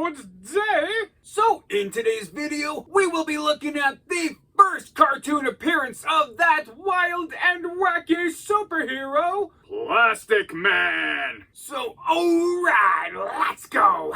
Good day! So, in today's video, we will be looking at the first cartoon appearance of that wild and wacky superhero, Plastic Man. So, alright, let's go!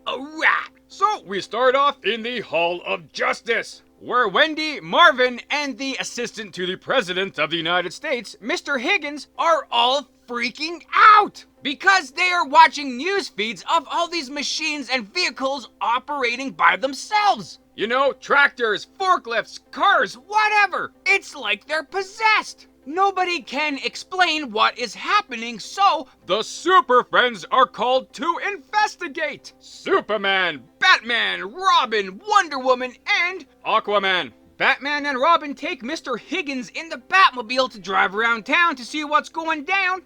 Alright, so we start off in the Hall of Justice, where Wendy, Marvin, and the assistant to the President of the United States, Mr. Higgins, are all freaking out because they are watching news feeds of all these machines and vehicles operating by themselves. You know, tractors, forklifts, cars, whatever. It's like they're possessed. Nobody can explain what is happening, so the Super Friends are called to investigate. Superman, Batman, Robin, Wonder Woman, and Aquaman. Batman and Robin take Mr. Higgins in the Batmobile to drive around town to see what's going down.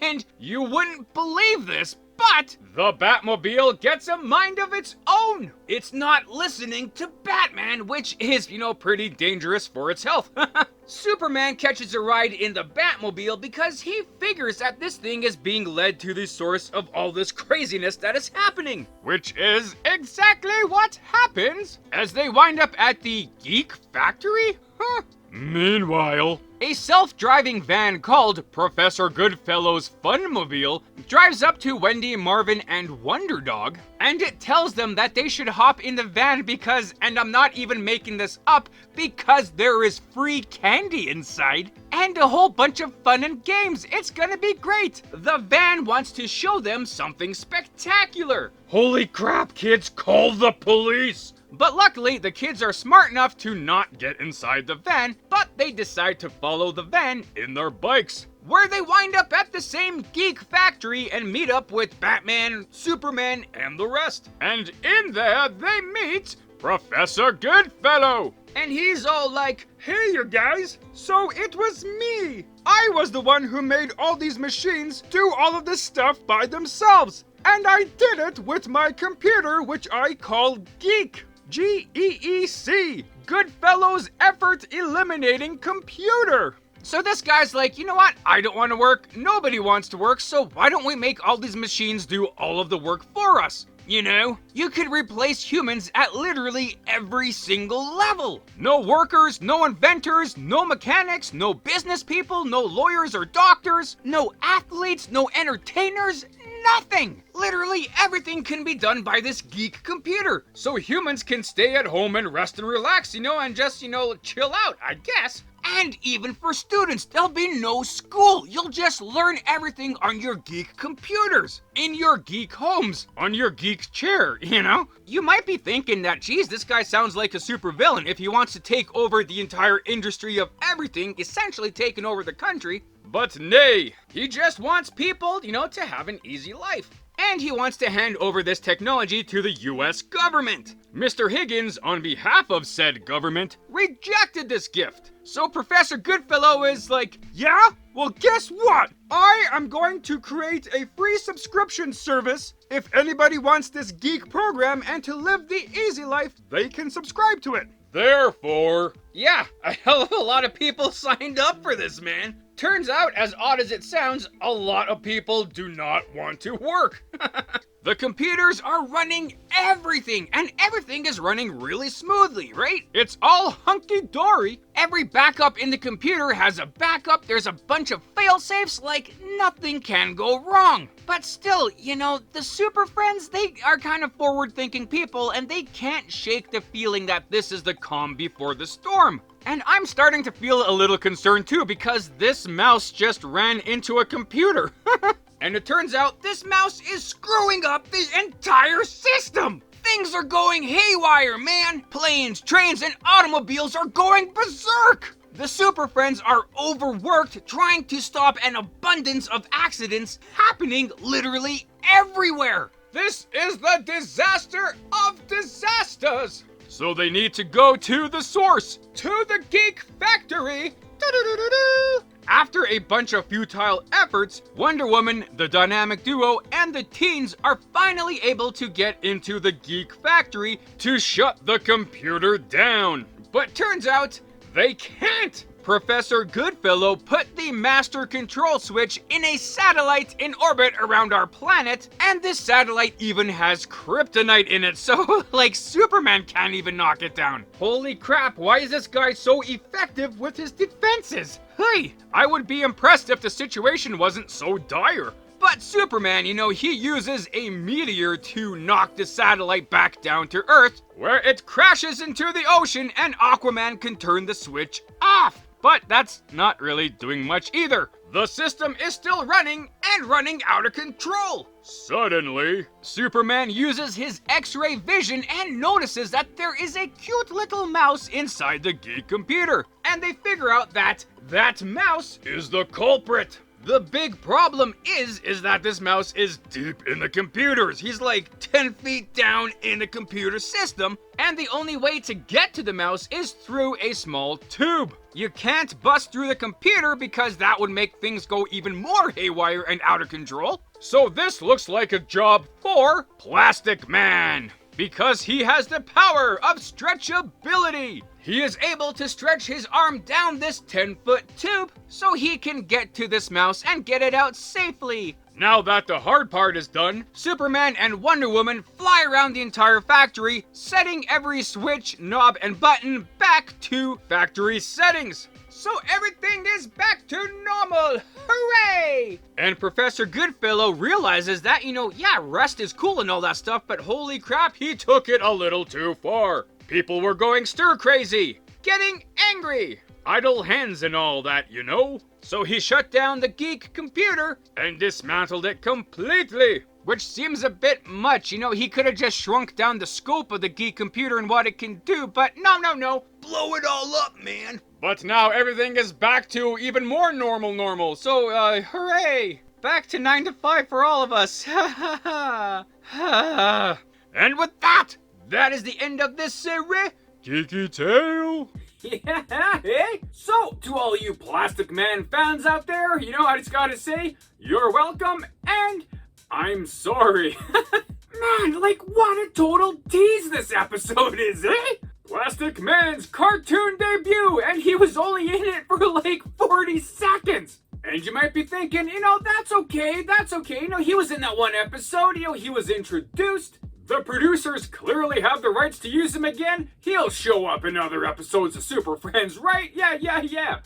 And you wouldn't believe this, but the Batmobile gets a mind of its own. It's not listening to Batman, which is, pretty dangerous for its health. Superman catches a ride in the Batmobile because he figures that this thing is being led to the source of all this craziness that is happening. Which is exactly what happens as they wind up at the Geek Factory? Meanwhile, a self-driving van called Professor Goodfellow's Funmobile drives up to Wendy, Marvin, and Wonder Dog, and it tells them that they should hop in the van because, and I'm not even making this up, because there is free candy inside, and a whole bunch of fun and games. It's gonna be great! The van wants to show them something spectacular. Holy crap, kids, call the police! But luckily, the kids are smart enough to not get inside the van, but they decide to follow the van in their bikes, where they wind up at the same Geek Factory and meet up with Batman, Superman, and the rest. And in there, they meet Professor Goodfellow. And he's all like, "Hey you guys, so it was me. I was the one who made all these machines do all of this stuff by themselves. And I did it with my computer, which I call Geek. G.E.E.C. Goodfellow's Effort Eliminating Computer." So this guy's like, you know what? I don't want to work. Nobody wants to work. So why don't we make all these machines do all of the work for us? You know, you could replace humans at literally every single level. No workers, no inventors, no mechanics, no business people, no lawyers or doctors, no athletes, no entertainers, nothing. Literally everything can be done by this geek computer. So humans can stay at home and rest and relax, and just, chill out, I guess. And even for students, there'll be no school. You'll just learn everything on your geek computers, in your geek homes, on your geek chair, You might be thinking that, geez, this guy sounds like a supervillain if he wants to take over the entire industry of everything, essentially taking over the country. But nay, he just wants people, to have an easy life. And he wants to hand over this technology to the US government. Mr. Higgins, on behalf of said government, rejected this gift. So Professor Goodfellow is like, yeah? Well, guess what? I am going to create a free subscription service. If anybody wants this geek program and to live the easy life, they can subscribe to it. Therefore, yeah, a hell of a lot of people signed up for this, man. Turns out, as odd as it sounds, a lot of people do not want to work. The computers are running everything, and everything is running really smoothly, right? It's all hunky-dory. Every backup in the computer has a backup. There's a bunch of fail-safes, like nothing can go wrong. But still, the Super Friends, they are kind of forward-thinking people, and they can't shake the feeling that this is the calm before the storm. And I'm starting to feel a little concerned too, because this mouse just ran into a computer. And it turns out this mouse is screwing up the entire system. Things are going haywire, man. Planes, trains, and automobiles are going berserk. The Super Friends are overworked trying to stop an abundance of accidents happening literally everywhere. This is the disaster of disasters. So they need to go to the source, to the Geek Factory. After a bunch of futile efforts, Wonder Woman, the dynamic duo, and the teens are finally able to get into the Geek Factory to shut the computer down. But turns out, they can't. Professor Goodfellow put the master control switch in a satellite in orbit around our planet, and this satellite even has kryptonite in it, so like Superman can't even knock it down. Holy crap, why is this guy so effective with his defenses? Hey, I would be impressed if the situation wasn't so dire. But Superman, he uses a meteor to knock the satellite back down to Earth, where it crashes into the ocean and Aquaman can turn the switch off. But that's not really doing much either. The system is still running and running out of control. Suddenly, Superman uses his X-ray vision and notices that there is a cute little mouse inside the G.E.E.C computer. And they figure out that that mouse is the culprit. The big problem is that this mouse is deep in the computers. He's like 10 feet down in the computer system, and the only way to get to the mouse is through a small tube. You can't bust through the computer because that would make things go even more haywire and out of control. So this looks like a job for Plastic Man, because he has the power of stretchability. He is able to stretch his arm down this 10-foot tube so he can get to this mouse and get it out safely. Now that the hard part is done, Superman and Wonder Woman fly around the entire factory, setting every switch, knob, and button back to factory settings. So everything is back to normal! Hooray! And Professor Goodfellow realizes that, yeah, rest is cool and all that stuff, but holy crap, he took it a little too far. People were going stir-crazy, getting angry, idle hands and all that, So he shut down the G.E.E.C computer and dismantled it completely. Which seems a bit much, he could have just shrunk down the scope of the G.E.E.C computer and what it can do, but no. Blow it all up, man. But now everything is back to even more normal, so, hooray! Back to 9 to 5 for all of us, ha ha ha. And with that is the end of this series, Geeky Tale. Yeah, hey? So, to all you Plastic Man fans out there, I just gotta say, you're welcome, and I'm sorry. Man, like, what a total tease this episode is, eh? Plastic Man's cartoon debut, and he was only in it for like 40 seconds. And you might be thinking, that's okay. He was in that one episode, he was introduced. The producers clearly have the rights to use him again. He'll show up in other episodes of Super Friends, right? Yeah.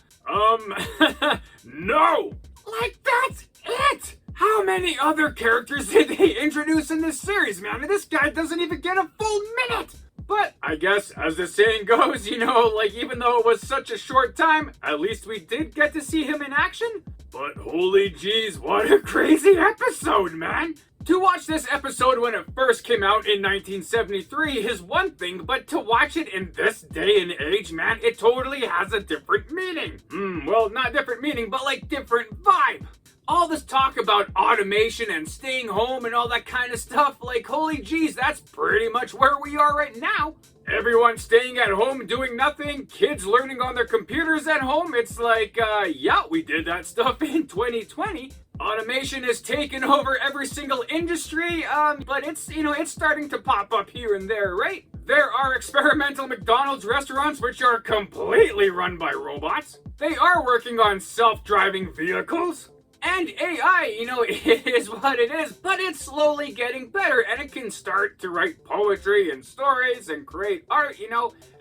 No! Like, that's it! How many other characters did they introduce in this series, man? This guy doesn't even get a full minute! But I guess, as the saying goes, even though it was such a short time, at least we did get to see him in action. But holy jeez, what a crazy episode, man! To watch this episode when it first came out in 1973 is one thing, but to watch it in this day and age, man, it totally has a different meaning. Well, not different meaning, but like different vibe. All this talk about automation and staying home and all that kind of stuff, like holy jeez, that's pretty much where we are right now. Everyone staying at home doing nothing, kids learning on their computers at home. It's like, yeah, we did that stuff in 2020. Automation has taken over every single industry, but it's, it's starting to pop up here and there, right? There are experimental McDonald's restaurants which are completely run by robots. They are working on self-driving vehicles. And AI, it is what it is, but it's slowly getting better, and it can start to write poetry and stories and create art,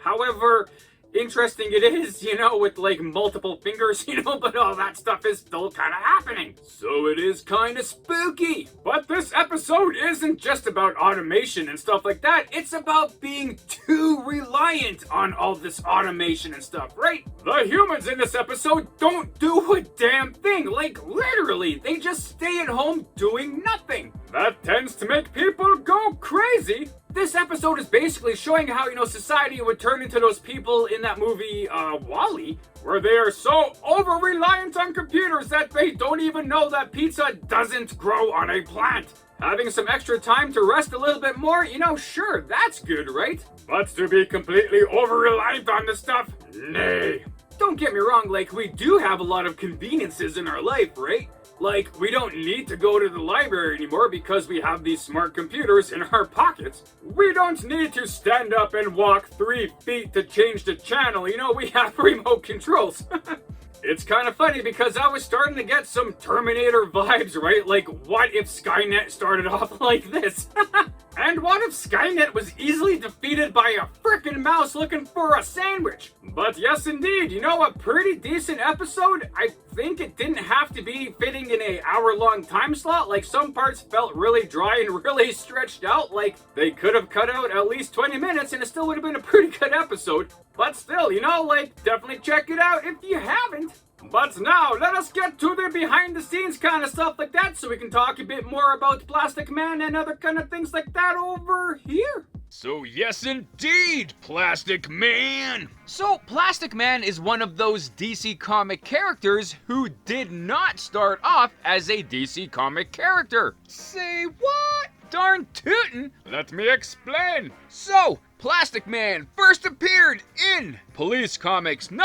However interesting it is, with like multiple fingers, but all that stuff is still kind of happening. So it is kind of spooky. But this episode isn't just about automation and stuff like that. It's about being too reliant on all this automation and stuff, right? The humans in this episode don't do a damn thing. Like literally, they just stay at home doing nothing. That tends to make people go crazy. This episode is basically showing how, society would turn into those people in that movie, WALL-E, where they are so over-reliant on computers that they don't even know that pizza doesn't grow on a plant. Having some extra time to rest a little bit more, sure, that's good, right? But to be completely over-reliant on this stuff, nay. Don't get me wrong, like, we do have a lot of conveniences in our life, right? Like, we don't need to go to the library anymore because we have these smart computers in our pockets. We don't need to stand up and walk 3 feet to change the channel, you know, we have remote controls. It's kind of funny because I was starting to get some Terminator vibes, right? Like, what if Skynet started off like this? And what if Skynet was easily defeated by a frickin' mouse looking for a sandwich? But yes, indeed, you know, a pretty decent episode. I think it didn't have to be fitting in a hour-long time slot. Like, some parts felt really dry and really stretched out. Like, they could have cut out at least 20 minutes and it still would have been a pretty good episode. But still, you know, like, definitely check it out if you haven't. But now, let us get to the behind-the-scenes kind of stuff like that so we can talk a bit more about Plastic Man and other kind of things like that over here. So yes indeed, Plastic Man! So Plastic Man is one of those DC comic characters who did not start off as a DC comic character. Say what? Darn tootin'! Let me explain. So, Plastic Man first appeared in Police Comics #1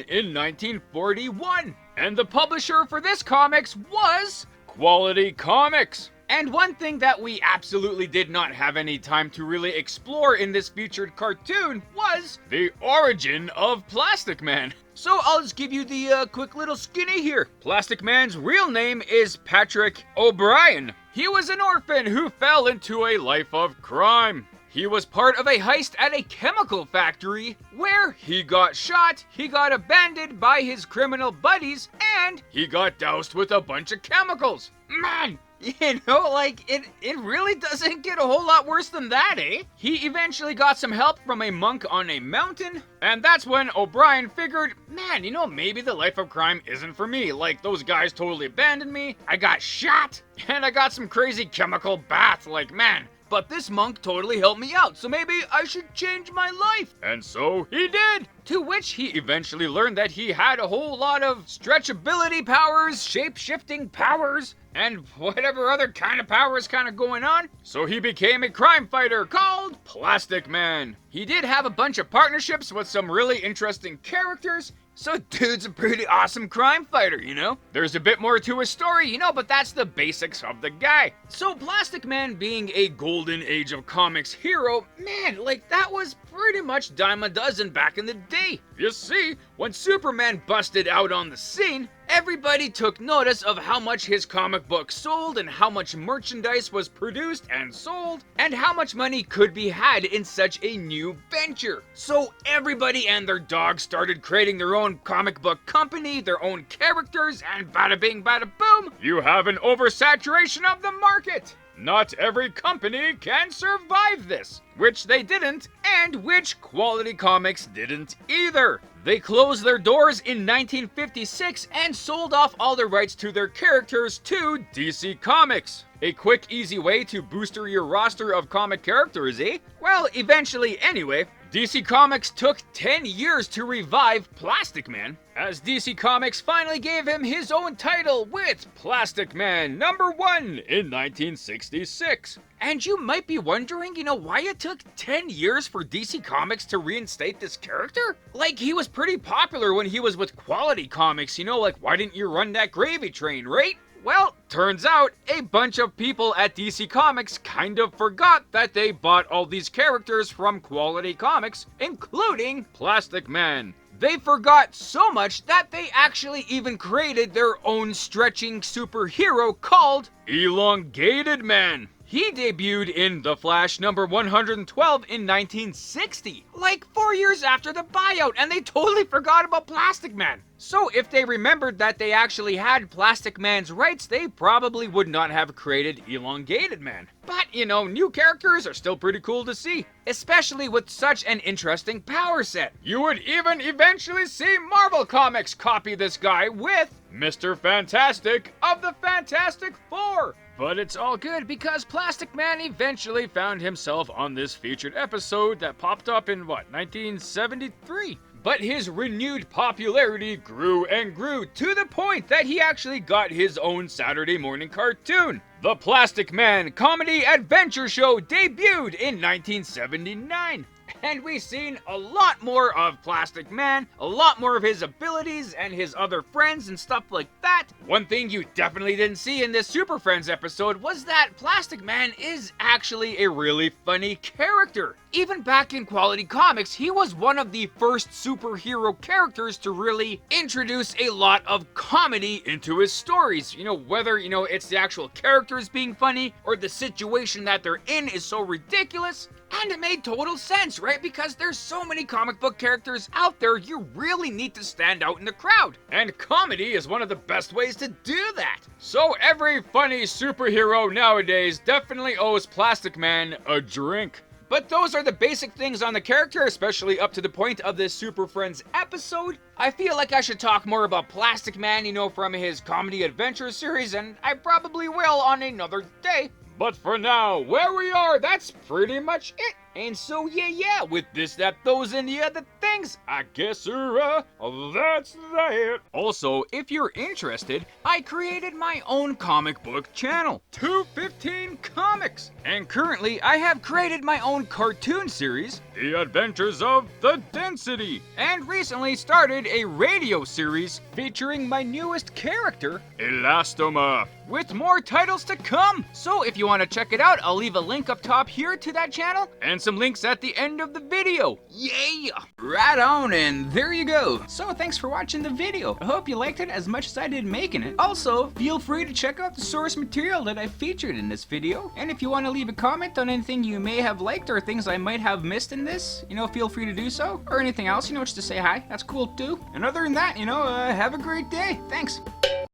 in 1941. And the publisher for this comics was Quality Comics. And one thing that we absolutely did not have any time to really explore in this featured cartoon was the origin of Plastic Man. So I'll just give you the quick little skinny here. Plastic Man's real name is Patrick O'Brien. He was an orphan who fell into a life of crime. He was part of a heist at a chemical factory where he got shot, he got abandoned by his criminal buddies, and he got doused with a bunch of chemicals. Man, you know, like, it really doesn't get a whole lot worse than that, eh? He eventually got some help from a monk on a mountain, and that's when O'Brien figured, man, you know, maybe the life of crime isn't for me. Like, those guys totally abandoned me, I got shot, and I got some crazy chemical bath, like, man. But this monk totally helped me out, so maybe I should change my life. And so he did. To which he eventually learned that he had a whole lot of stretchability powers, shape-shifting powers, and whatever other kind of powers kind of going on. So he became a crime fighter called Plastic Man. He did have a bunch of partnerships with some really interesting characters. So dude's a pretty awesome crime fighter, you know? There's a bit more to his story, you know, but that's the basics of the guy. So Plastic Man being a golden age of comics hero, man, like that was pretty much dime a dozen back in the day. You see, when Superman busted out on the scene, everybody took notice of how much his comic book sold and how much merchandise was produced and sold and how much money could be had in such a new venture. So everybody and their dog started creating their own comic book company, their own characters, and bada bing bada boom, you have an oversaturation of the market. Not every company can survive this, which they didn't, and which Quality Comics didn't either. They closed their doors in 1956 and sold off all the rights to their characters to DC Comics. A quick, easy way to booster your roster of comic characters, eh? Well, eventually anyway. DC Comics took 10 years to revive Plastic Man, as DC Comics finally gave him his own title with Plastic Man #1 in 1966. And you might be wondering, you know, why it took 10 years for DC Comics to reinstate this character? Like, he was pretty popular when he was with Quality Comics, you know, like, why didn't you run that gravy train, right? Well, turns out a bunch of people at DC Comics kind of forgot that they bought all these characters from Quality Comics, including Plastic Man. They forgot so much that they actually even created their own stretching superhero called Elongated Man. He debuted in The Flash #112 in 1960, like 4 years after the buyout, and they totally forgot about Plastic Man. So if they remembered that they actually had Plastic Man's rights, they probably would not have created Elongated Man. But, you know, new characters are still pretty cool to see, especially with such an interesting power set. You would even eventually see Marvel Comics copy this guy with Mr. Fantastic of the Fantastic Four. But it's all good because Plastic Man eventually found himself on this featured episode that popped up in, 1973? But his renewed popularity grew and grew to the point that he actually got his own Saturday morning cartoon. The Plastic Man Comedy Adventure Show debuted in 1979. and we've seen a lot more of Plastic Man, a lot more of his abilities and his other friends and stuff like that. One thing you definitely didn't see in this Super Friends episode was that Plastic Man is actually a really funny character. Even back in Quality Comics, he was one of the first superhero characters to really introduce a lot of comedy into his stories. You know, whether, it's the actual characters being funny or the situation that they're in is so ridiculous. And it made total sense, right? Because there's so many comic book characters out there, you really need to stand out in the crowd. And comedy is one of the best ways to do that. So every funny superhero nowadays definitely owes Plastic Man a drink. But those are the basic things on the character, especially up to the point of this Super Friends episode. I feel like I should talk more about Plastic Man, from his comedy adventure series, and I probably will on another day. But for now, where we are, that's pretty much it. And so yeah, with this, that, those, and the other things, I guess, that's that. Also, if you're interested, I created my own comic book channel, 215 Comics. And currently, I have created my own cartoon series, The Adventures of the Density. And recently started a radio series featuring my newest character, Elastomorph, with more titles to come. So if you want to check it out, I'll leave a link up top here to that channel, and some links at the end of the video. Yeah! Right on, and there you go. So thanks for watching the video. I hope you liked it as much as I did making it. Also, feel free to check out the source material that I featured in this video. And if you want to leave a comment on anything you may have liked or things I might have missed in this, feel free to do so. Or anything else, just to say hi. That's cool too. And other than that, have a great day. Thanks.